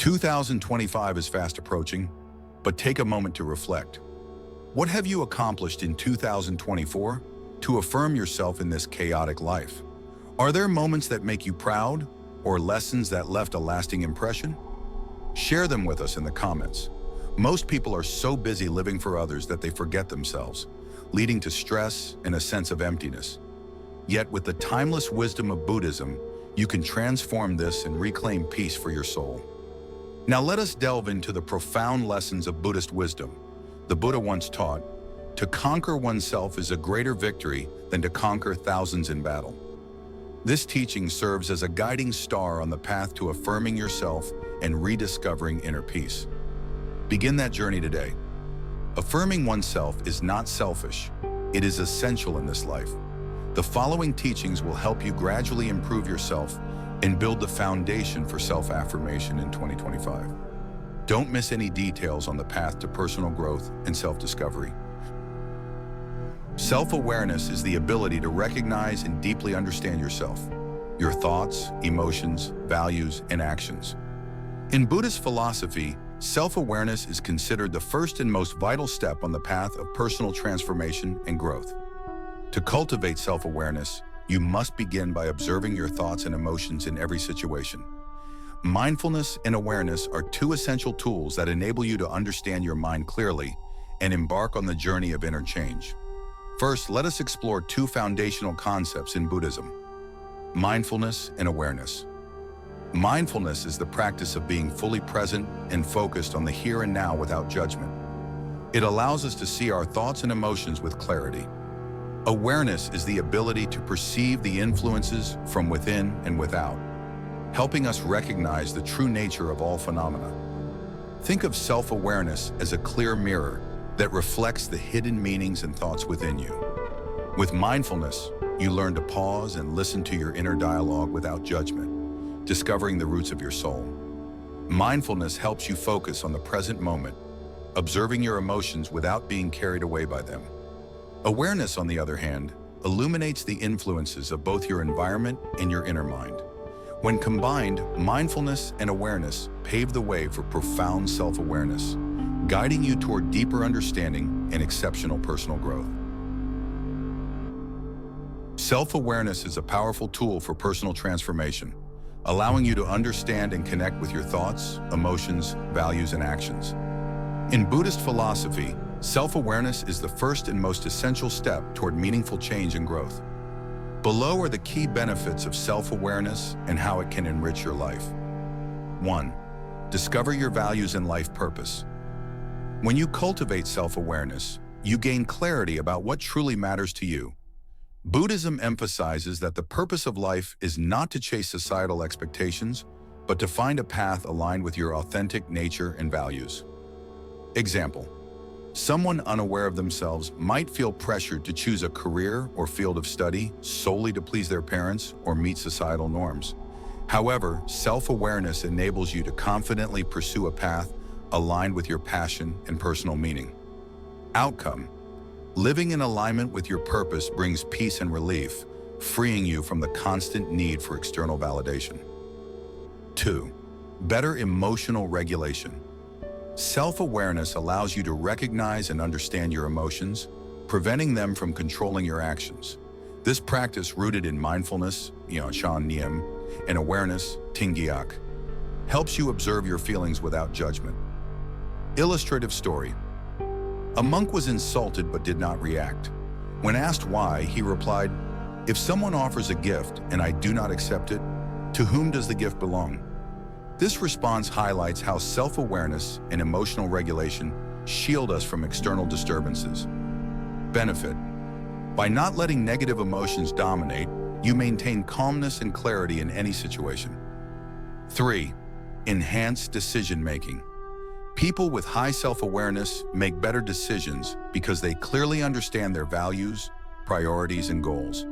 2025 is fast approaching, but take a moment to reflect. What have you accomplished in 2024 to affirm yourself in this chaotic life? Are there moments that make you proud or lessons that left a lasting impression? Share them with us in the comments. Most people are so busy living for others that they forget themselves, leading to stress and a sense of emptiness. Yet with the timeless wisdom of Buddhism, you can transform this and reclaim peace for your soul. Now let us delve into the profound lessons of Buddhist wisdom. The Buddha once taught, "To conquer oneself is a greater victory than to conquer thousands in battle." This teaching serves as a guiding star on the path to affirming yourself and rediscovering inner peace. Begin that journey today. Affirming oneself is not selfish. It is essential in this life. The following teachings will help you gradually improve yourself and build the foundation for self-affirmation in 2025. Don't miss any details on the path to personal growth and self-discovery. Self-awareness is the ability to recognize and deeply understand yourself, your thoughts, emotions, values, and actions. In Buddhist philosophy, self-awareness is considered the first and most vital step on the path of personal transformation and growth. To cultivate self-awareness, you must begin by observing your thoughts and emotions in every situation. Mindfulness and awareness are two essential tools that enable you to understand your mind clearly and embark on the journey of inner change. First, let us explore two foundational concepts in Buddhism: mindfulness and awareness. Mindfulness is the practice of being fully present and focused on the here and now without judgment. It allows us to see our thoughts and emotions with clarity. Awareness is the ability to perceive the influences from within and without, helping us recognize the true nature of all phenomena. Think of self-awareness as a clear mirror that reflects the hidden meanings and thoughts within you. With mindfulness, you learn to pause and listen to your inner dialogue without judgment, discovering the roots of your soul. Mindfulness helps you focus on the present moment, observing your emotions without being carried away by them. Awareness, on the other hand, illuminates the influences of both your environment and your inner mind. When combined, mindfulness and awareness pave the way for profound self-awareness, guiding you toward deeper understanding and exceptional personal growth. Self-awareness is a powerful tool for personal transformation, allowing you to understand and connect with your thoughts, emotions, values, and actions. In Buddhist philosophy, self-awareness is the first and most essential step toward meaningful change and growth. Below are the key benefits of self-awareness and how it can enrich your life. 1. Discover your values and life purpose. When you cultivate self-awareness, you gain clarity about what truly matters to you. Buddhism emphasizes that the purpose of life is not to chase societal expectations, but to find a path aligned with your authentic nature and values. Example: someone unaware of themselves might feel pressured to choose a career or field of study solely to please their parents or meet societal norms. However, self-awareness enables you to confidently pursue a path aligned with your passion and personal meaning. Outcome: living in alignment with your purpose brings peace and relief, freeing you from the constant need for external validation. 2. Better emotional regulation. Self-awareness allows you to recognize and understand your emotions, preventing them from controlling your actions. This practice, rooted in mindfulness, Shan Niem, and awareness, Tingyak, helps you observe your feelings without judgment. Illustrative story. A monk was insulted but did not react. When asked why, he replied, "If someone offers a gift and I do not accept it, to whom does the gift belong?" This response highlights how self-awareness and emotional regulation shield us from external disturbances. Benefit: by not letting negative emotions dominate, you maintain calmness and clarity in any situation. 3. Enhanced decision-making. People with high self-awareness make better decisions because they clearly understand their values, priorities, and goals.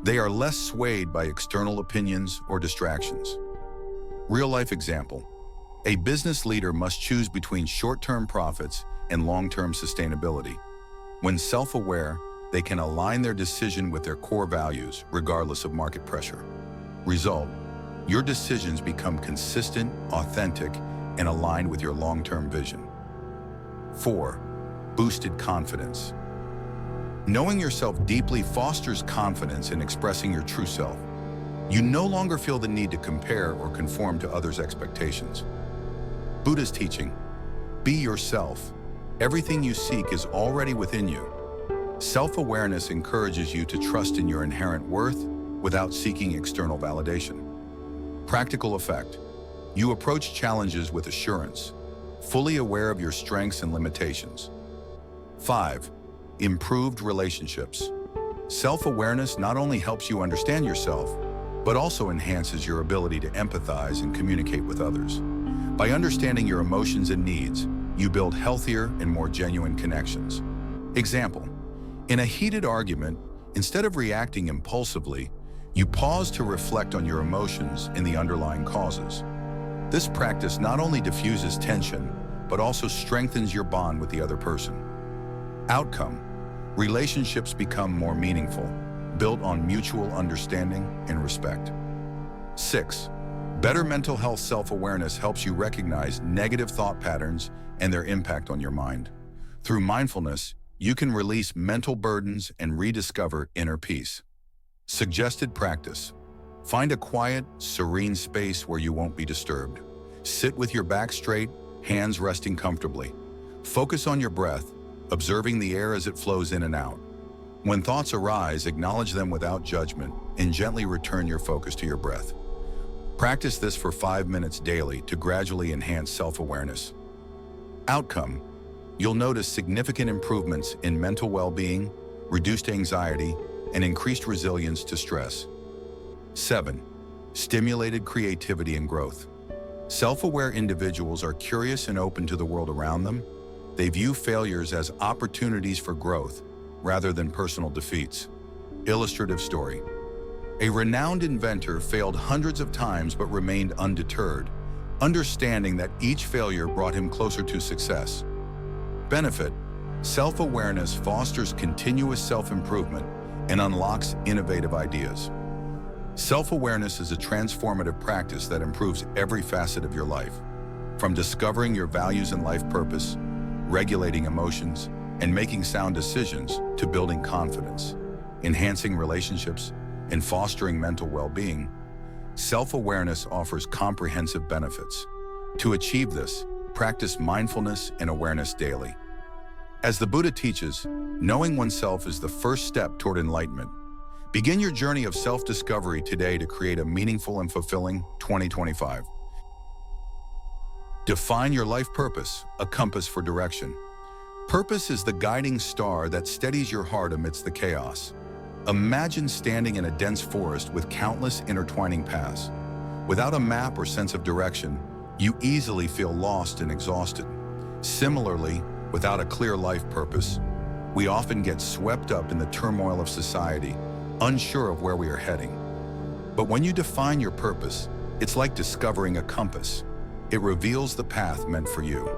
They are less swayed by external opinions or distractions. Real-life example: a business leader must choose between short-term profits and long-term sustainability. When self-aware, they can align their decision with their core values, regardless of market pressure. Result: your decisions become consistent, authentic, and aligned with your long-term vision. 4. Boosted confidence. Knowing yourself deeply fosters confidence in expressing your true self. You no longer feel the need to compare or conform to others' expectations. Buddha's teaching, be yourself. Everything you seek is already within you. Self-awareness encourages you to trust in your inherent worth without seeking external validation. Practical effect. You approach challenges with assurance, fully aware of your strengths and limitations. 5. Improved relationships. Self-awareness not only helps you understand yourself, but also enhances your ability to empathize and communicate with others. By understanding your emotions and needs, you build healthier and more genuine connections. Example, in a heated argument, instead of reacting impulsively, you pause to reflect on your emotions and the underlying causes. This practice not only diffuses tension, but also strengthens your bond with the other person. Outcome, relationships become more meaningful, built on mutual understanding and respect. 6. Better mental health. Self-awareness helps you recognize negative thought patterns and their impact on your mind. Through mindfulness, you can release mental burdens and rediscover inner peace. Suggested practice. Find a quiet, serene space where you won't be disturbed. Sit with your back straight, hands resting comfortably. Focus on your breath, observing the air as it flows in and out. When thoughts arise, acknowledge them without judgment and gently return your focus to your breath. Practice this for 5 minutes daily to gradually enhance self-awareness. Outcome, you'll notice significant improvements in mental well-being, reduced anxiety, and increased resilience to stress. 7. Stimulated creativity and growth. Self-aware individuals are curious and open to the world around them. They view failures as opportunities for growth rather than personal defeats. Illustrative story. A renowned inventor failed hundreds of times but remained undeterred, understanding that each failure brought him closer to success. Benefit: self-awareness fosters continuous self-improvement and unlocks innovative ideas. Self-awareness is a transformative practice that improves every facet of your life, from discovering your values and life purpose, regulating emotions, and making sound decisions, to building confidence, enhancing relationships, and fostering mental well-being. Self-awareness offers comprehensive benefits. To achieve this, practice mindfulness and awareness daily. As the Buddha teaches, knowing oneself is the first step toward enlightenment. Begin your journey of self-discovery today to create a meaningful and fulfilling 2025. Define your life purpose, a compass for direction. Purpose is the guiding star that steadies your heart amidst the chaos. Imagine standing in a dense forest with countless intertwining paths. Without a map or sense of direction, you easily feel lost and exhausted. Similarly, without a clear life purpose, we often get swept up in the turmoil of society, unsure of where we are heading. But when you define your purpose, it's like discovering a compass. It reveals the path meant for you.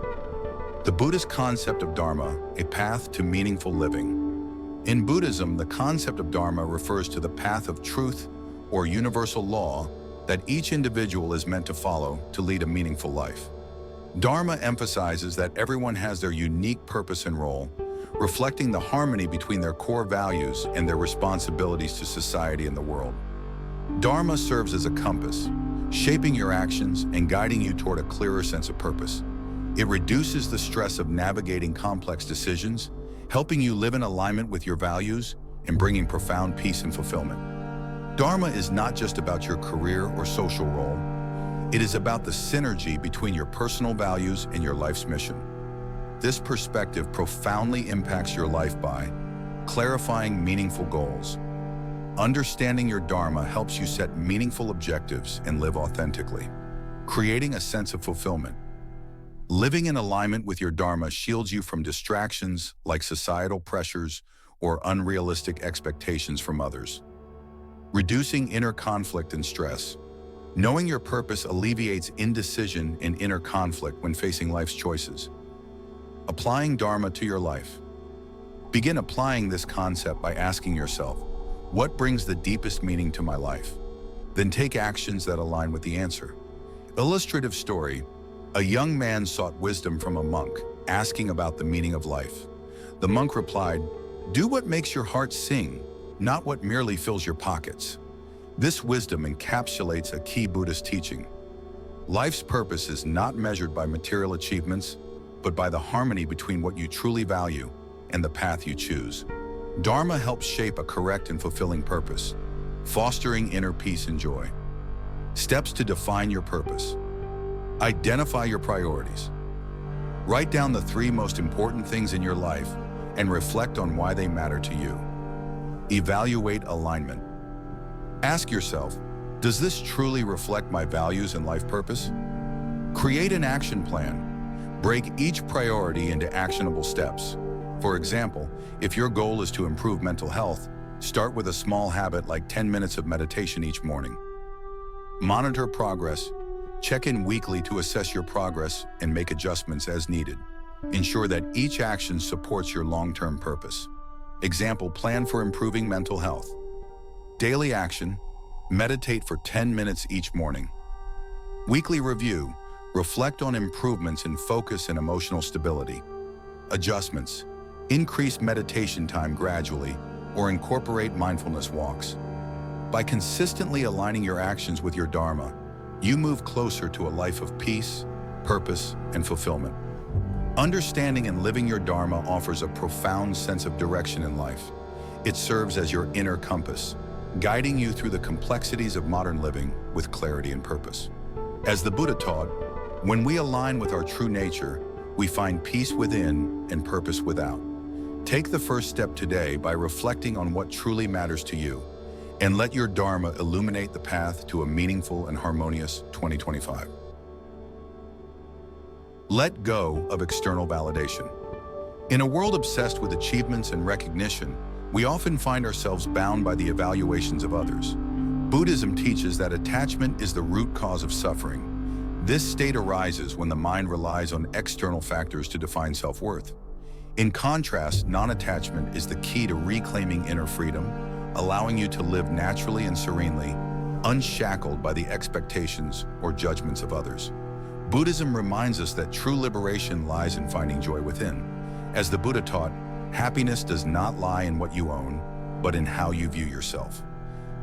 The Buddhist concept of Dharma, a path to meaningful living. In Buddhism, the concept of Dharma refers to the path of truth or universal law that each individual is meant to follow to lead a meaningful life. Dharma emphasizes that everyone has their unique purpose and role, reflecting the harmony between their core values and their responsibilities to society and the world. Dharma serves as a compass, shaping your actions and guiding you toward a clearer sense of purpose. It reduces the stress of navigating complex decisions, helping you live in alignment with your values and bringing profound peace and fulfillment. Dharma is not just about your career or social role. It is about the synergy between your personal values and your life's mission. This perspective profoundly impacts your life by clarifying meaningful goals. Understanding your Dharma helps you set meaningful objectives and live authentically, creating a sense of fulfillment. Living in alignment with your Dharma shields you from distractions like societal pressures or unrealistic expectations from others. Reducing inner conflict and stress. Knowing your purpose alleviates indecision and inner conflict when facing life's choices. Applying Dharma to your life. Begin applying this concept by asking yourself, what brings the deepest meaning to my life? Then take actions that align with the answer. Illustrative story. A young man sought wisdom from a monk, asking about the meaning of life. The monk replied, "Do what makes your heart sing, not what merely fills your pockets." This wisdom encapsulates a key Buddhist teaching. Life's purpose is not measured by material achievements, but by the harmony between what you truly value and the path you choose. Dharma helps shape a correct and fulfilling purpose, fostering inner peace and joy. Steps to define your purpose. Identify your priorities. Write down the 3 most important things in your life and reflect on why they matter to you. Evaluate alignment. Ask yourself, does this truly reflect my values and life purpose? Create an action plan. Break each priority into actionable steps. For example, if your goal is to improve mental health, start with a small habit like 10 minutes of meditation each morning. Monitor progress. Check in weekly to assess your progress and make adjustments as needed. Ensure that each action supports your long-term purpose. Example, plan for improving mental health. Daily action, meditate for 10 minutes each morning. Weekly review, reflect on improvements in focus and emotional stability. Adjustments, increase meditation time gradually or incorporate mindfulness walks. By consistently aligning your actions with your Dharma, you move closer to a life of peace, purpose, and fulfillment. Understanding and living your Dharma offers a profound sense of direction in life. It serves as your inner compass, guiding you through the complexities of modern living with clarity and purpose. As the Buddha taught, when we align with our true nature, we find peace within and purpose without. Take the first step today by reflecting on what truly matters to you, and let your Dharma illuminate the path to a meaningful and harmonious 2025. Let go of external validation. In a world obsessed with achievements and recognition, we often find ourselves bound by the evaluations of others. Buddhism teaches that attachment is the root cause of suffering. This state arises when the mind relies on external factors to define self-worth. In contrast, non-attachment is the key to reclaiming inner freedom, allowing you to live naturally and serenely, unshackled by the expectations or judgments of others. Buddhism reminds us that true liberation lies in finding joy within. As the Buddha taught, happiness does not lie in what you own, but in how you view yourself.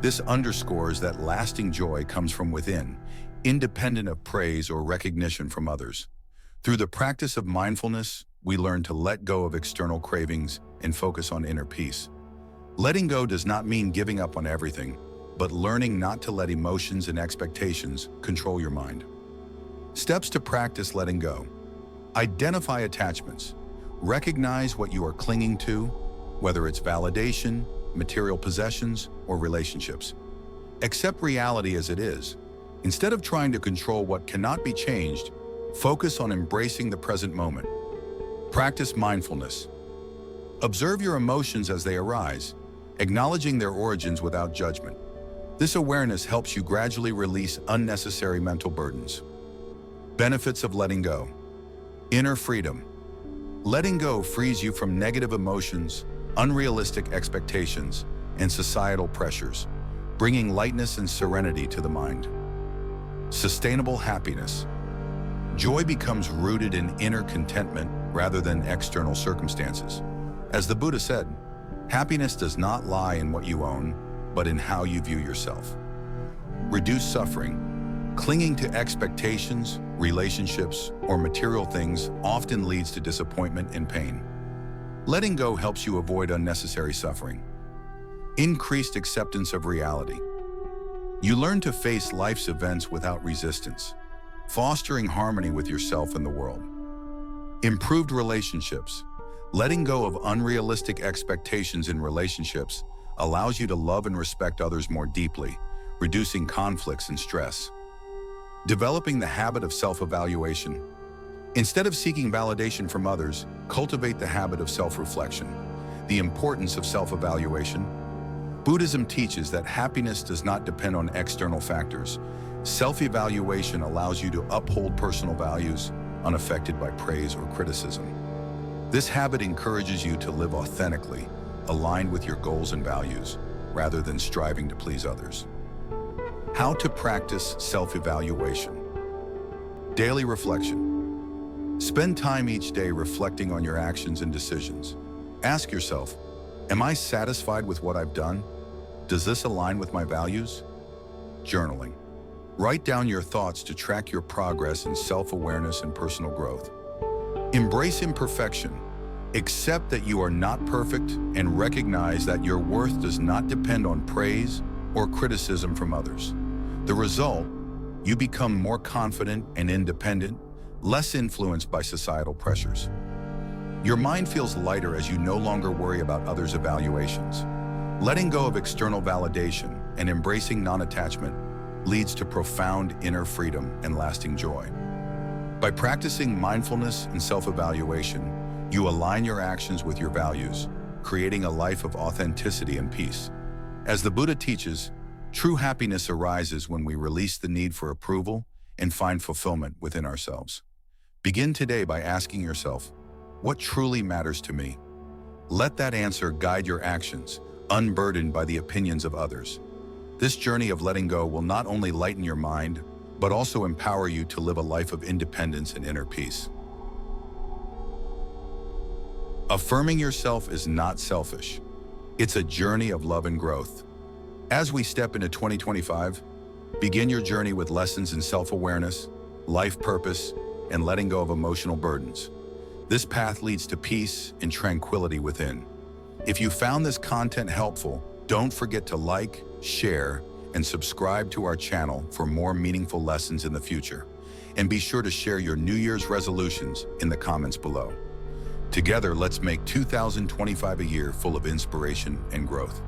This underscores that lasting joy comes from within, independent of praise or recognition from others. Through the practice of mindfulness, we learn to let go of external cravings and focus on inner peace. Letting go does not mean giving up on everything, but learning not to let emotions and expectations control your mind. Steps to practice letting go. Identify attachments. Recognize what you are clinging to, whether it's validation, material possessions, or relationships. Accept reality as it is. Instead of trying to control what cannot be changed, focus on embracing the present moment. Practice mindfulness. Observe your emotions as they arise, acknowledging their origins without judgment. This awareness helps you gradually release unnecessary mental burdens. Benefits of letting go. Inner freedom. Letting go frees you from negative emotions, unrealistic expectations, and societal pressures, bringing lightness and serenity to the mind. Sustainable happiness. Joy becomes rooted in inner contentment rather than external circumstances. As the Buddha said, happiness does not lie in what you own, but in how you view yourself. Reduce suffering. Clinging to expectations, relationships, or material things often leads to disappointment and pain. Letting go helps you avoid unnecessary suffering. Increased acceptance of reality. You learn to face life's events without resistance, fostering harmony with yourself and the world. Improved relationships. Letting go of unrealistic expectations in relationships allows you to love and respect others more deeply, reducing conflicts and stress. Developing the habit of self-evaluation. Instead of seeking validation from others, cultivate the habit of self-reflection. The importance of self-evaluation. Buddhism teaches that happiness does not depend on external factors. Self-evaluation allows you to uphold personal values, unaffected by praise or criticism. This habit encourages you to live authentically, aligned with your goals and values, rather than striving to please others. How to practice self-evaluation. Daily reflection. Spend time each day reflecting on your actions and decisions. Ask yourself, am I satisfied with what I've done? Does this align with my values? Journaling. Write down your thoughts to track your progress in self-awareness and personal growth. Embrace imperfection. Accept that you are not perfect and recognize that your worth does not depend on praise or criticism from others. The result, you become more confident and independent, less influenced by societal pressures. Your mind feels lighter as you no longer worry about others' evaluations. Letting go of external validation and embracing non-attachment leads to profound inner freedom and lasting joy. By practicing mindfulness and self-evaluation, you align your actions with your values, creating a life of authenticity and peace. As the Buddha teaches, true happiness arises when we release the need for approval and find fulfillment within ourselves. Begin today by asking yourself, what truly matters to me? Let that answer guide your actions, unburdened by the opinions of others. This journey of letting go will not only lighten your mind, but also empower you to live a life of independence and inner peace. Affirming yourself is not selfish. It's a journey of love and growth. As we step into 2025, begin your journey with lessons in self-awareness, life purpose, and letting go of emotional burdens. This path leads to peace and tranquility within. If you found this content helpful, don't forget to like, share, and subscribe to our channel for more meaningful lessons in the future. And be sure to share your New Year's resolutions in the comments below. Together, let's make 2025 a year full of inspiration and growth.